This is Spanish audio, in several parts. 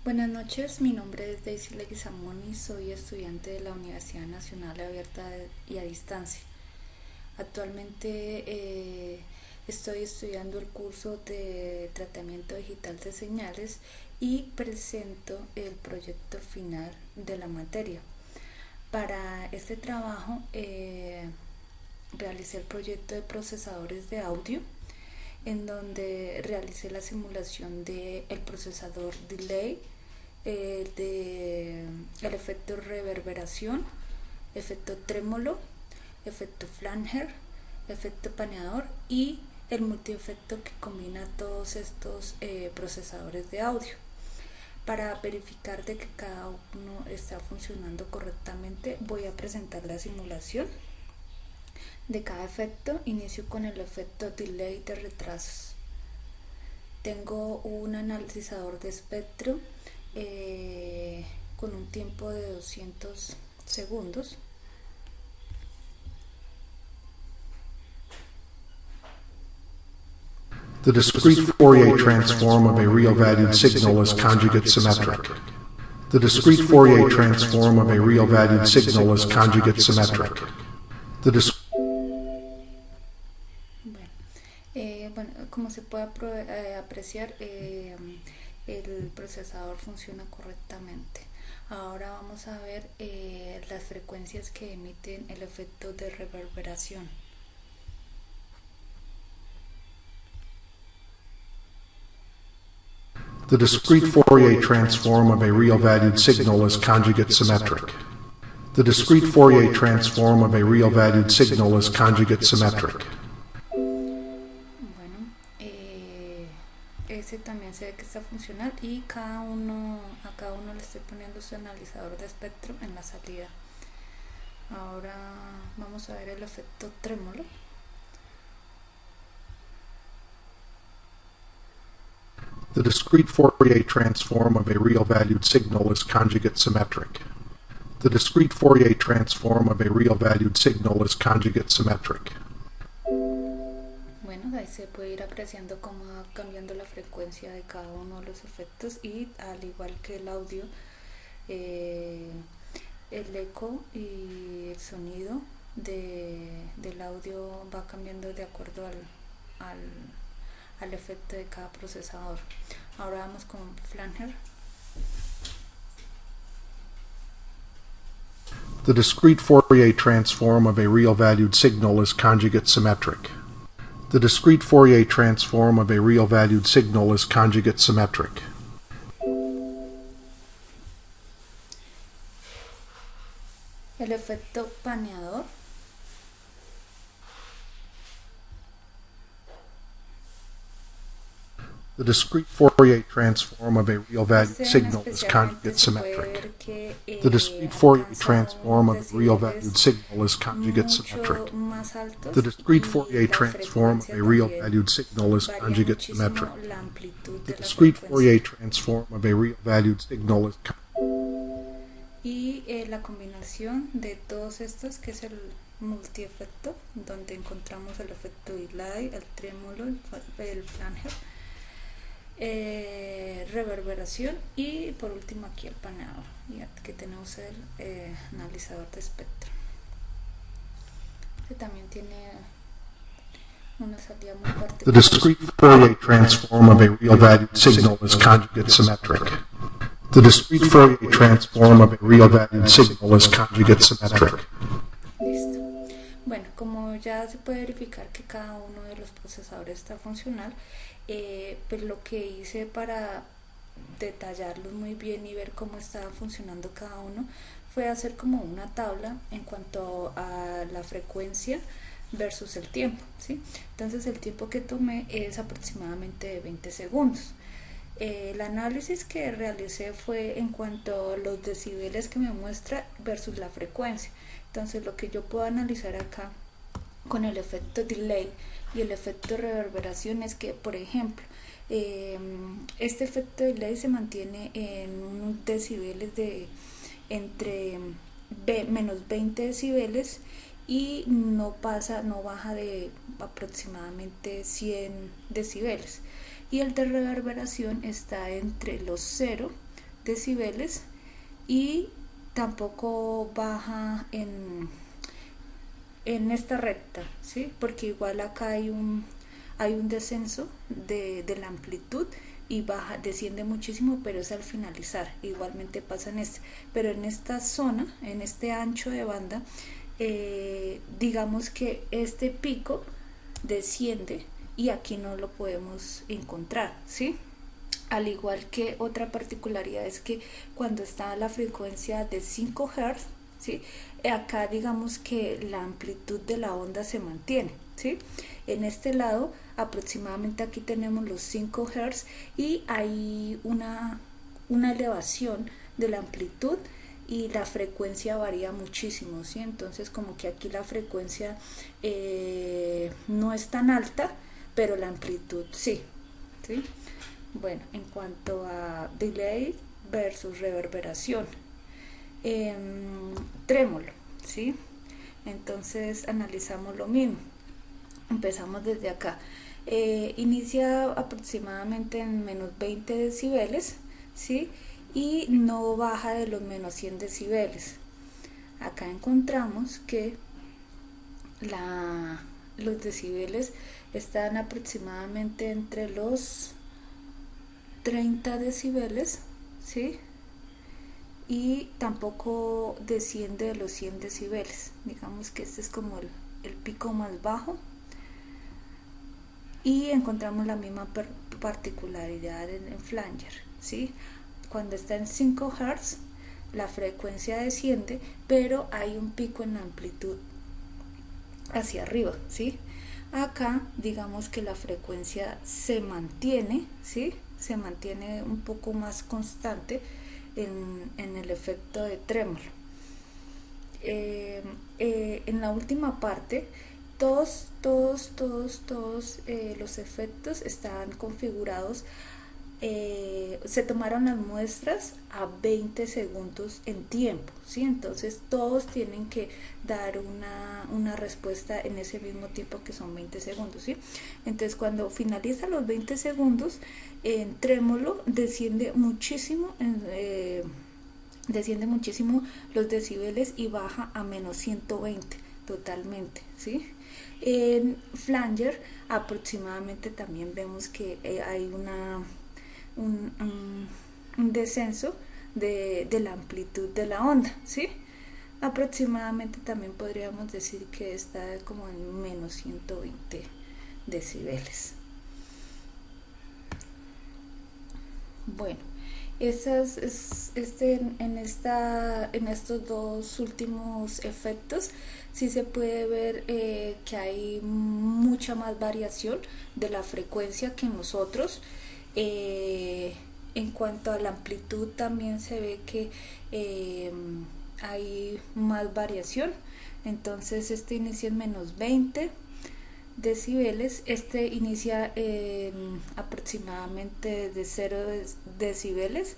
Buenas noches, mi nombre es Daisy Leguizamón y soy estudiante de la Universidad Nacional Abierta y a Distancia. Actualmente estoy estudiando el curso de tratamiento digital de señales y presento el proyecto final de la materia. Para este trabajo realicé el proyecto de procesadores de audio, en donde realicé la simulación del procesador delay, el efecto reverberación, efecto trémolo, efecto flanger, efecto paneador y el multiefecto que combina todos estos procesadores de audio. Para verificar de que cada uno está funcionando correctamente, voy a presentar la simulación de cada efecto. Inicio con el efecto delay de retrasos. Tengo un analizador de espectro con un tiempo de 200 segundos. The discrete Fourier transform of a real-valued signal is conjugate symmetric. The discrete Fourier transform of a real-valued signal is conjugate symmetric. Bueno, como se puede apreciar, el procesador funciona correctamente. Ahora vamos a ver las frecuencias que emiten el efecto de reverberación. The discrete Fourier transform of a real-valued signal is conjugate symmetric. The discrete Fourier transform of a real-valued signal is conjugate symmetric. Bueno, ese también se ve que está funcional y a cada uno le estoy poniendo su analizador de espectro en la salida. Ahora vamos a ver el efecto trémolo. The discrete Fourier transform of a real-valued signal is conjugate symmetric. The discrete Fourier transform of a real-valued signal is conjugate symmetric. Bueno, ahí se puede ir apreciando cómo va cambiando la frecuencia de cada uno de los efectos y al igual que el audio, el eco y el sonido del audio va cambiando de acuerdo al efecto de cada procesador. Ahora vamos con flanger. The discrete Fourier transform of a real-valued signal is conjugate symmetric. The discrete Fourier transform of a real-valued signal is conjugate symmetric. El efecto paneador. The discrete Fourier transform of a real-valued signal is conjugate symmetric. The discrete Fourier transform of a real-valued signal is conjugate symmetric. The discrete Fourier transform of a real-valued signal is conjugate symmetric. The discrete Fourier transform of a real-valued signal is y la combinación de todos estos, que es el multiefecto, donde encontramos el efecto delay, el trémolo, el flanger, reverberación y por último aquí el paneador, y aquí tenemos el analizador de espectro, que también tiene una salida muy particular. The discrete Fourier transform of a real-valued signal is conjugate symmetric. The discrete Fourier transform of a real-valued signal is conjugate symmetric. Listo. Bueno, como ya se puede verificar que cada uno de los procesadores está funcional, pues lo que hice para detallarlos muy bien y ver cómo estaba funcionando cada uno fue hacer como una tabla en cuanto a la frecuencia versus el tiempo, ¿sí? Entonces el tiempo que tomé es aproximadamente de 20 segundos. El análisis que realicé fue en cuanto a los decibeles que me muestra versus la frecuencia. Entonces lo que yo puedo analizar acá con el efecto delay y el efecto reverberación es que, por ejemplo, este efecto delay se mantiene en unos decibeles de entre menos 20 decibeles y no baja de aproximadamente 100 decibeles, y el de reverberación está entre los 0 decibeles y tampoco baja en esta recta, ¿sí? Porque igual acá hay un descenso de la amplitud y desciende muchísimo, pero es al finalizar. Igualmente pasa en este, pero en esta zona, en este ancho de banda, digamos que este pico desciende y aquí no lo podemos encontrar, ¿sí? Al igual que otra particularidad es que cuando está la frecuencia de 5 Hz, ¿sí? Acá digamos que la amplitud de la onda se mantiene, ¿sí? En este lado aproximadamente aquí tenemos los 5 Hz y hay una elevación de la amplitud y la frecuencia varía muchísimo, ¿sí? Entonces como que aquí la frecuencia no es tan alta, pero la amplitud sí, ¿sí? Bueno, en cuanto a delay versus reverberación, trémolo, ¿sí? Entonces analizamos lo mismo. Empezamos desde acá. Inicia aproximadamente en menos 20 decibeles, ¿sí? Y no baja de los menos 100 decibeles. Acá encontramos que los decibeles están aproximadamente entre los 30 decibeles, ¿sí? Y tampoco desciende de los 100 decibeles. Digamos que este es como el pico más bajo. Y encontramos la misma particularidad en flanger, ¿sí? Cuando está en 5 Hz, la frecuencia desciende, pero hay un pico en la amplitud hacia arriba, ¿sí? Acá digamos que la frecuencia se mantiene, ¿sí? Se mantiene un poco más constante en el efecto de trémolo. En la última parte, todos los efectos están configurados. Se tomaron las muestras a 20 segundos en tiempo, ¿sí? Entonces todos tienen que dar una respuesta en ese mismo tiempo, que son 20 segundos, ¿sí? Entonces cuando finaliza los 20 segundos, en trémolo desciende muchísimo los decibeles y baja a menos 120 totalmente, ¿sí? En flanger aproximadamente también vemos que hay un descenso de la amplitud de la onda, ¿sí? Aproximadamente también podríamos decir que está como en menos 120 decibeles. Bueno, en estos dos últimos efectos sí se puede ver que hay mucha más variación de la frecuencia que en los otros. En cuanto a la amplitud también se ve que hay más variación. Entonces este inicia en menos 20 decibeles, este inicia en aproximadamente de 0 decibeles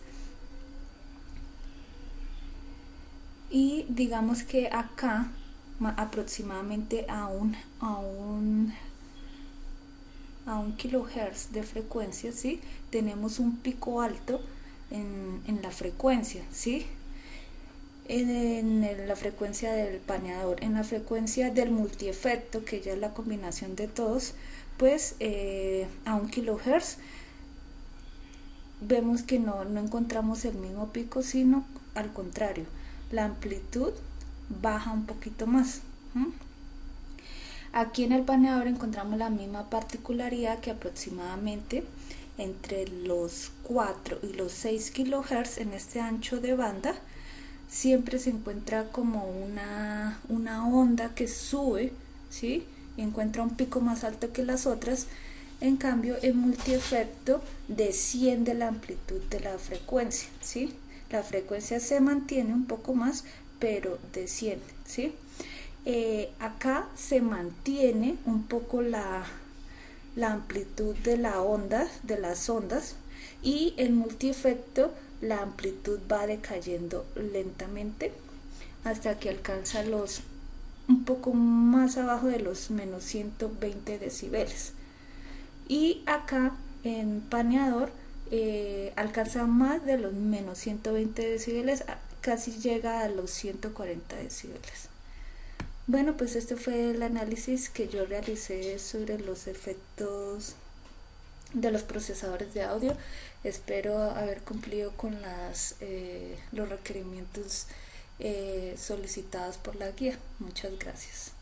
y digamos que acá aproximadamente a un kilohertz de frecuencia, ¿sí? Tenemos un pico alto en la frecuencia, ¿sí? En la frecuencia del paneador. En la frecuencia del multiefecto, que ya es la combinación de todos, pues a 1 kilohertz vemos que no encontramos el mismo pico, sino al contrario, la amplitud baja un poquito más. Aquí en el paneador encontramos la misma particularidad, que aproximadamente entre los 4 y los 6 kHz en este ancho de banda siempre se encuentra como una onda que sube, ¿sí? Y encuentra un pico más alto que las otras. En cambio, en multiefecto desciende la amplitud de la frecuencia, ¿sí? La frecuencia se mantiene un poco más, pero desciende, ¿sí? Acá se mantiene un poco la amplitud de la onda, de las ondas, y en multiefecto la amplitud va decayendo lentamente hasta que alcanza un poco más abajo de los menos 120 decibeles. Y acá en paneador alcanza más de los menos 120 decibeles, casi llega a los 140 decibeles. Bueno, pues este fue el análisis que yo realicé sobre los efectos de los procesadores de audio. Espero haber cumplido con los requerimientos solicitados por la guía. Muchas gracias.